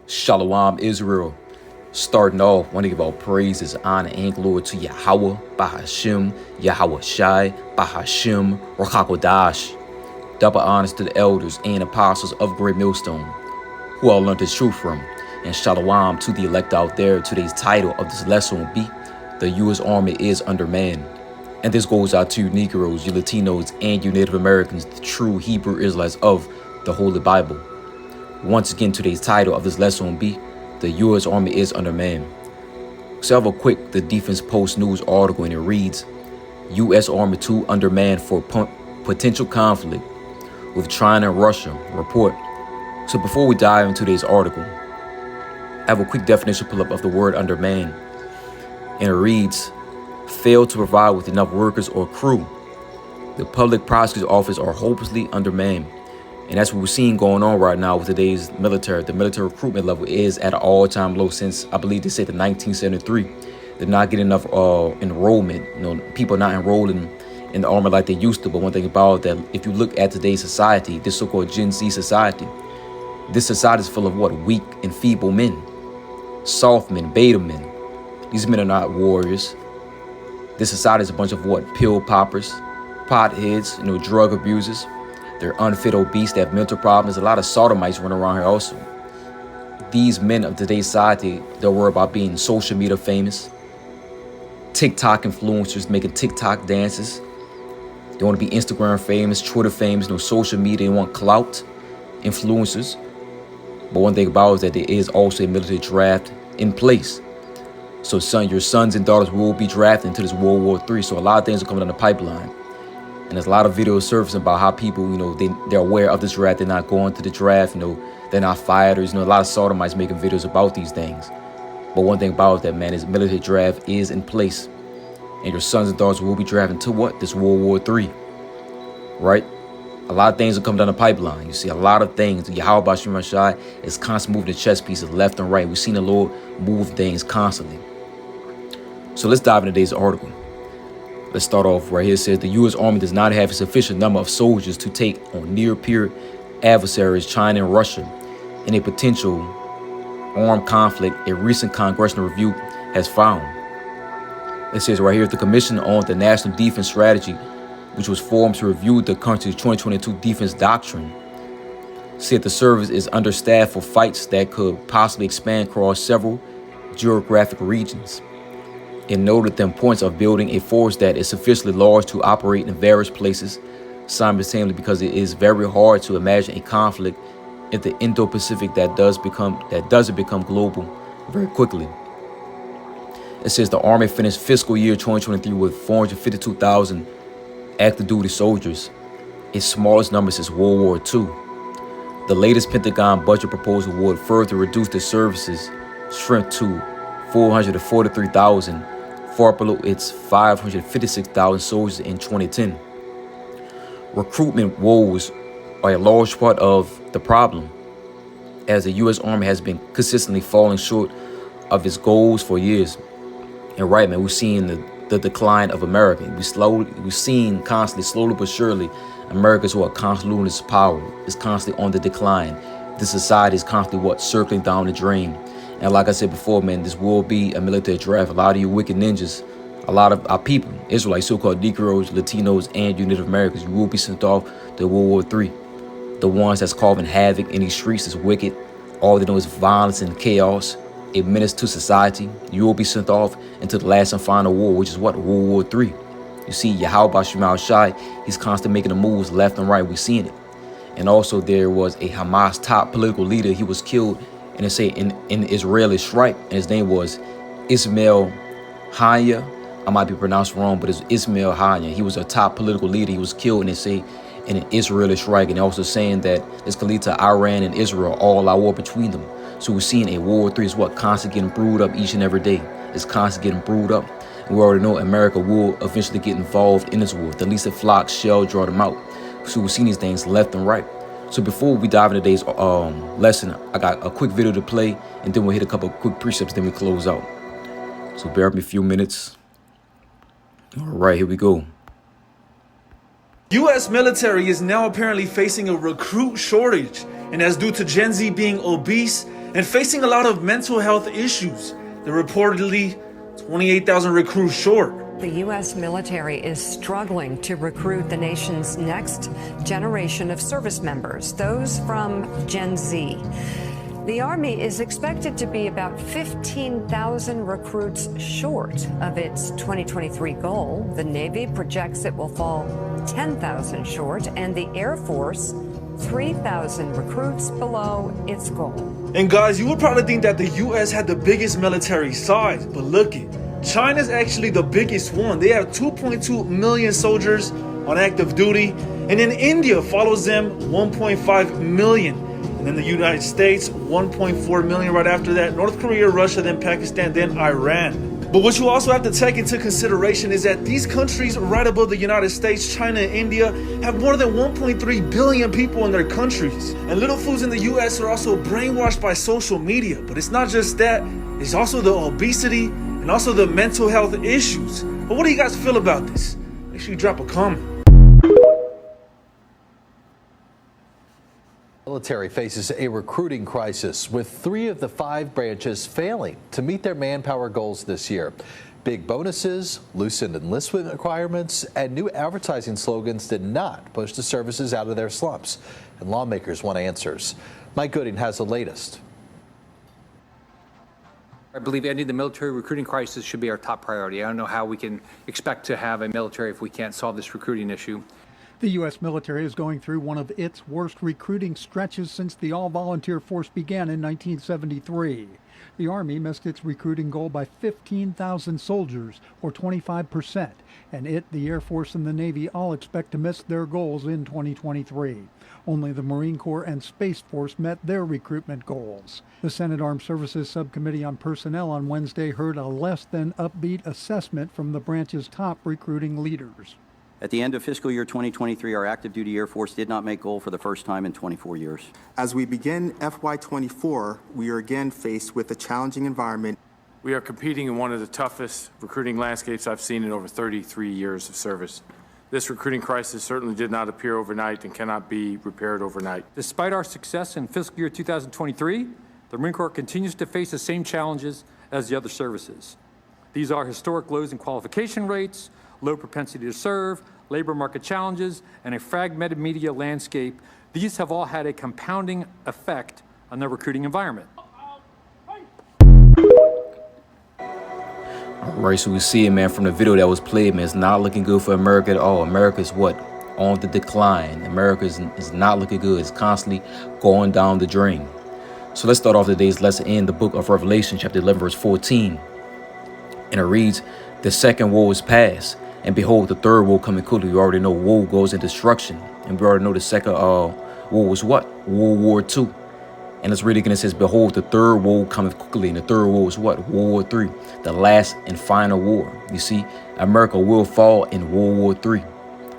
Shalom Israel. Starting off, I want to give all praises, honor, and glory to Yahweh, Bahashim, Yahweh Shai, Bahashim, Rakakodash. Double honors to the elders and apostles of Great Millstone, who all learned this truth from. And shalom to the elect out there. Today's title of this lesson will be, The U.S. Army is Undermanned. And this goes out to you Negroes, you Latinos, and you Native Americans, the true Hebrew Israelites of the Holy Bible. Once again, today's title of this lesson will be, The U.S. Army is Undermanned. So I have a quick The Defense Post News article, and it reads, U.S. Army too undermanned for potential conflict with China and Russia, report. So before we dive into today's article, I have a quick definition pull up of the word undermanned. And it reads, fail to provide with enough workers or crew. The public prosecutor's office are hopelessly undermanned. And that's what we're seeing going on right now with today's military. The military recruitment level is at an all-time low since, I believe they said, the 1973. They're not getting enough enrollment. People are not enrolling in the army like they used to. But one thing about that, if you look at today's society, this so-called Gen Z society, this society is full of what? Weak and feeble men, soft men, beta men. These men are not warriors. This society is a bunch of what? Pill poppers, potheads, drug abusers. They're unfit, obese, they have mental problems. A lot of sodomites running around here also. These men of today's society, they'll worry about being social media famous, TikTok influencers making TikTok dances. They want to be Instagram famous, Twitter famous, social media. They want clout, influencers. But one thing about it is that there is also a military draft in place. So your sons and daughters will be drafted into this World War III. So a lot of things are coming down the pipeline. And there's a lot of videos surfacing about how people, they're aware of this draft. They're not going to the draft. They're not fighters. A lot of sodomites making videos about these things. But one thing about that, man, is military draft is in place. And your sons and daughters will be drafted to what? This World War III. Right? A lot of things are coming down the pipeline. You see a lot of things. Yahweh Bashim Shai is constantly moving the chess pieces left and right. We've seen the Lord move things constantly. So let's dive into today's article. Let's start off right here. It says the U.S. Army does not have a sufficient number of soldiers to take on near-peer adversaries, China and Russia, in a potential armed conflict, a recent congressional review has found. It says right here, the Commission on the National Defense Strategy, which was formed to review the country's 2022 defense doctrine, said the service is understaffed for fights that could possibly expand across several geographic regions. It noted the importance of building a force that is sufficiently large to operate in various places simultaneously, because it is very hard to imagine a conflict in the Indo-Pacific that doesn't become global very quickly. It says the Army finished fiscal year 2023 with 452,000 active duty soldiers, its smallest number since World War II. The latest Pentagon budget proposal would further reduce the service's strength to 443,000, far below its 556,000 soldiers in 2010. Recruitment woes are a large part of the problem, as the U.S. Army has been consistently falling short of its goals for years. And right, man, we're seeing the decline of America. We're seeing constantly, slowly but surely, America's constantly losing its power. It's constantly on the decline. This society is constantly circling down the drain. And like I said before, man, this will be a military draft. A lot of you wicked ninjas, a lot of our people, Israelites, so-called Negroes, Latinos, and you Native Americans, you will be sent off to World War III. The ones that's causing havoc in these streets is wicked. All they know is violence and chaos. It menace to society. You will be sent off into the last and final war, which is what? World War III. You see, Yahweh Bashim Shai, he's constantly making the moves left and right. We're seeing it. And also there was a Hamas top political leader. He was killed in the Israeli strike, and his name was Ismail Haniyeh. I might be pronounced wrong, but it's Ismail Haniyeh. He was a top political leader. He was killed in an Israeli strike, and also saying that this could lead to Iran and Israel all out war between them. So we're seeing a World War III is constantly getting brewed up each and every day. It's constantly getting brewed up. And we already know America will eventually get involved in this war. The least of flocks shall draw them out. So we're seeing these things left and right. So before we dive into today's lesson, I got a quick video to play, and then we'll hit a couple of quick precepts, then we close out. So bear with me a few minutes. All right, here we go. U.S. military is now apparently facing a recruit shortage, and that's due to Gen Z being obese and facing a lot of mental health issues. They're reportedly 28,000 recruits short. The U.S. military is struggling to recruit the nation's next generation of service members, those from Gen Z. The Army is expected to be about 15,000 recruits short of its 2023 goal. The Navy projects it will fall 10,000 short, and the Air Force 3,000 recruits below its goal. And guys, you would probably think that the U.S. had the biggest military size, but look it. China's actually the biggest one. They have 2.2 million soldiers on active duty, and then India follows them, 1.5 million. And then the United States, 1.4 million right after that. North Korea, Russia, then Pakistan, then Iran. But what you also have to take into consideration is that these countries right above the United States, China and India, have more than 1.3 billion people in their countries. And little fools in the US are also brainwashed by social media. But it's not just that, it's also the obesity and also the mental health issues. But what do you guys feel about this? Make sure you drop a comment. Military faces a recruiting crisis, with 3 of the 5 branches failing to meet their manpower goals this year. Big bonuses, loosened enlistment requirements, and new advertising slogans did not push the services out of their slumps, and lawmakers want answers. Mike Gooding has the latest. I believe ending the military recruiting crisis should be our top priority. I don't know how we can expect to have a military if we can't solve this recruiting issue. The U.S. military is going through one of its worst recruiting stretches since the all-volunteer force began in 1973. The Army missed its recruiting goal by 15,000 soldiers, or 25%, and the Air Force, and the Navy all expect to miss their goals in 2023. Only the Marine Corps and Space Force met their recruitment goals. The Senate Armed Services Subcommittee on Personnel on Wednesday heard a less than upbeat assessment from the branch's top recruiting leaders. At the end of fiscal year 2023, our active duty Air Force did not make goal for the first time in 24 years. As we begin FY24, we are again faced with a challenging environment. We are competing in one of the toughest recruiting landscapes I've seen in over 33 years of service. This recruiting crisis certainly did not appear overnight and cannot be repaired overnight. Despite our success in fiscal year 2023, the Marine Corps continues to face the same challenges as the other services. These are historic lows in qualification rates, low propensity to serve, labor market challenges, and a fragmented media landscape. These have all had a compounding effect on the recruiting environment. All right, so we see it, man, from the video that was played, man. It's not looking good for America at all. America's what? On the decline. America is not looking good. It's constantly going down the drain. So let's start off today's lesson in the book of Revelation, chapter 11, verse 14. And it reads, "The second woe is past, and behold, the third woe coming quickly." We already know woe goes in destruction. And we already know the second woe was what? World War II. And let's read it again. It says, "Behold, the third woe cometh quickly." And the third woe is what? World War III, the last and final war. You see, America will fall in World War III.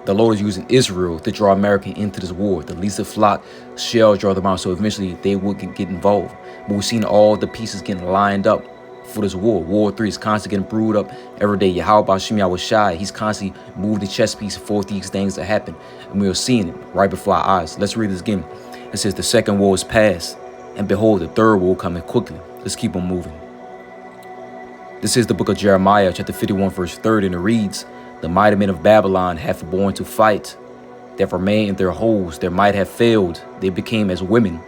The Lord is using Israel to draw America into this war. The least of flock shall draw them out. So eventually they will get involved. But we've seen all the pieces getting lined up for this war. World War III is constantly getting brewed up every day. Yahweh Bashim Yahushai, he's constantly moving the chess piece for these things to happen. And we are seeing it right before our eyes. Let's read this again. It says, "The second war is past, and behold, the third war coming quickly." Let's keep on moving. This is the book of Jeremiah, chapter 51, verse 30, and it reads, "The mighty men of Babylon have borne to fight. They have remained in their holes. Their might have failed. They became as women.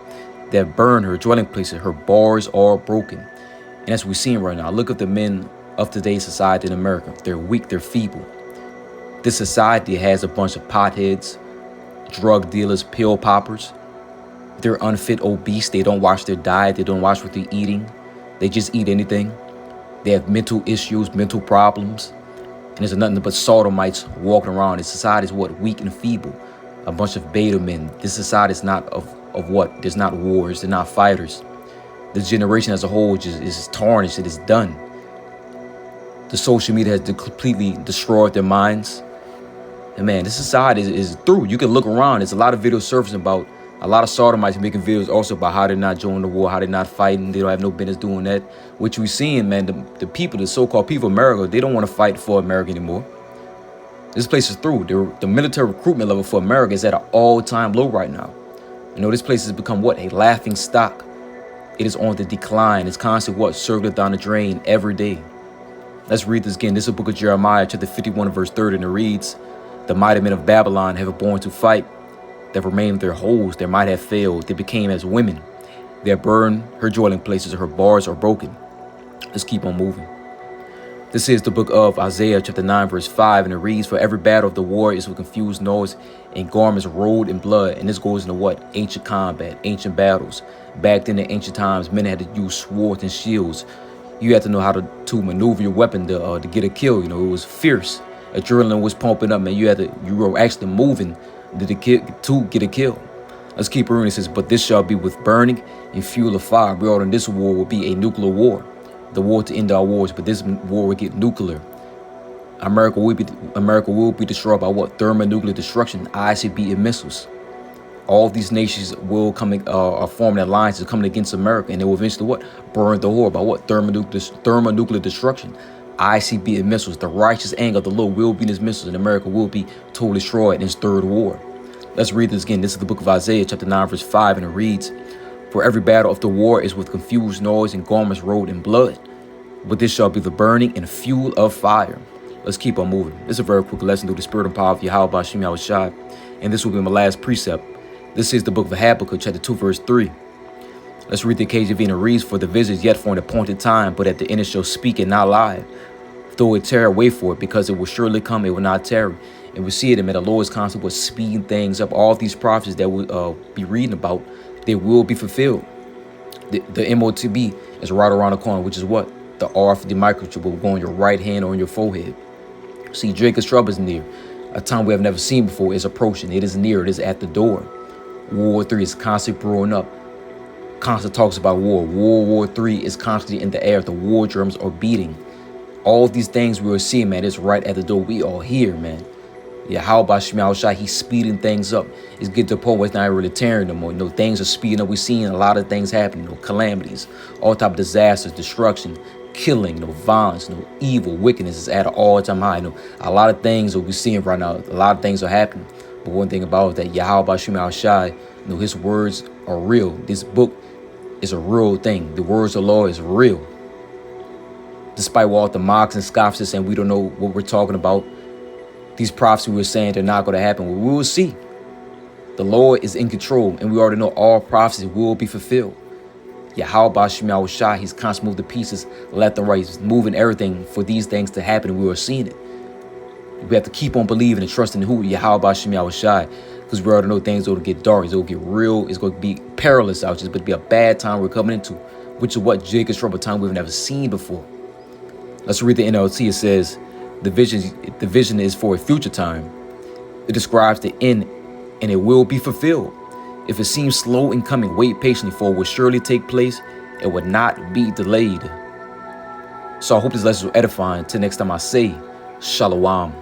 They have burned her dwelling places. Her bars are broken." And as we're seeing right now, look at the men of today's society in America. They're weak, they're feeble. This society has a bunch of potheads, drug dealers, pill poppers. They're unfit, obese. They don't watch their diet. They don't watch what they're eating. They just eat anything. They have mental issues, mental problems. And there's nothing but sodomites walking around. This society is what? Weak and feeble. A bunch of beta men. This society is not of what? There's not wars. They're not fighters. The generation as a whole is tarnished. It is done. The social media has completely destroyed their minds. And man, this society is through. You can look around. There's a lot of videos surfacing about a lot of sodomites making videos also about how they're not joining the war, how they're not fighting. They don't have no business doing that. What you're seeing, man, the people, the so-called people of America, they don't want to fight for America anymore. This place is through. The military recruitment level for America is at an all-time low right now. You know, this place has become what? A laughing stock. It is on the decline. It's constantly what? Circling down the drain every day. Let's read this again. This is the book of Jeremiah, chapter 51, verse 30, and it reads, "The mighty men of Babylon have born to fight. They have remained their holes. Their might have failed. They became as women. They have burned her dwelling places. Her bars are broken." Let's keep on moving. This is the book of Isaiah, chapter 9, verse 5, and it reads, "For every battle of the war is with confused noise and garments rolled in blood." And this goes into what? Ancient combat, ancient battles. Back then in ancient times, men had to use swords and shields. You had to know how to maneuver your weapon to get a kill. You know, it was fierce. Adrenaline was pumping up, man. You were actually moving to get a kill. Let's keep reading. It says, "But this shall be with burning and fuel of fire." We all know this war will be a nuclear war. The war to end our wars, but this war will get nuclear. America will be destroyed by what? Thermonuclear destruction, ICBM missiles. All of these nations will are forming alliances coming against America, and they will eventually what? Burn the whore by what? Thermonuclear destruction, ICBM missiles. The righteous anger of the Lord will be in his missiles, and America will be totally destroyed in his third war. Let's read this again. This is the book of Isaiah, chapter 9, verse 5, and it reads, "For every battle of the war is with confused noise and garments rolled in blood. But this shall be the burning and fuel of fire." Let's keep on moving. This is a very quick lesson through the spirit and power of Yahweh Bashim Yahushai. And this will be my last precept. This is the book of Habakkuk, chapter 2, verse 3. Let's read the KJV, and it reads, "For the vision is yet for an appointed time, but at the end it shall speak and not lie. Though it tarry, wait for it, because it will surely come, it will not tarry." And we see it, and the Lord is constantly speeding things up. All these prophecies that we'll be reading about, they will be fulfilled. The MOTB is right around the corner, which is what? The RFID microchip will go on your right hand or on your forehead. See, Jacob's trouble is near. A time we have never seen before is approaching. It is near. It is at the door. World War III is constantly brewing up. Constant talks about war. World War III is constantly in the air. The war drums are beating. All of these things we are seeing, man, is right at the door. We are here, man. Yeah, how about Shemel Shai? He's speeding things up. It's getting to the point where it's not really tearing no more. You know, things are speeding up. We're seeing a lot of things happening. You know, calamities, all type of disasters, destruction, killing, you know, violence, you know, evil, wickedness is at an all-time high. You know, a lot of things that we're seeing right now, a lot of things are happening. But one thing about it, that Yahweh Bashim Shai, you know, his words are real. This book is a real thing. The words of the Lord is real. Despite all the mocks and scoffs are saying we don't know what we're talking about, these prophecies we're saying they're not going to happen. We will see. The Lord is in control, and we already know all prophecies will be fulfilled. Yahweh Bashim Shai, he's constantly moving the pieces left and right. He's moving everything for these things to happen, and we are seeing it. We have to keep on believing and trusting who? Yahweh Bashim Shai, because we already know things will get dark. It's going to get real. It's going to be perilous out. It's going to be a bad time we're coming into, which is what Jacob's trouble time we've never seen before. Let's read the NLT. It says, the vision is for a future time. It describes the end, and it will be fulfilled. If it seems slow in coming, wait patiently, for it will surely take place. It will not be delayed. So I hope this lesson was edifying. Till next time I say, Shalom.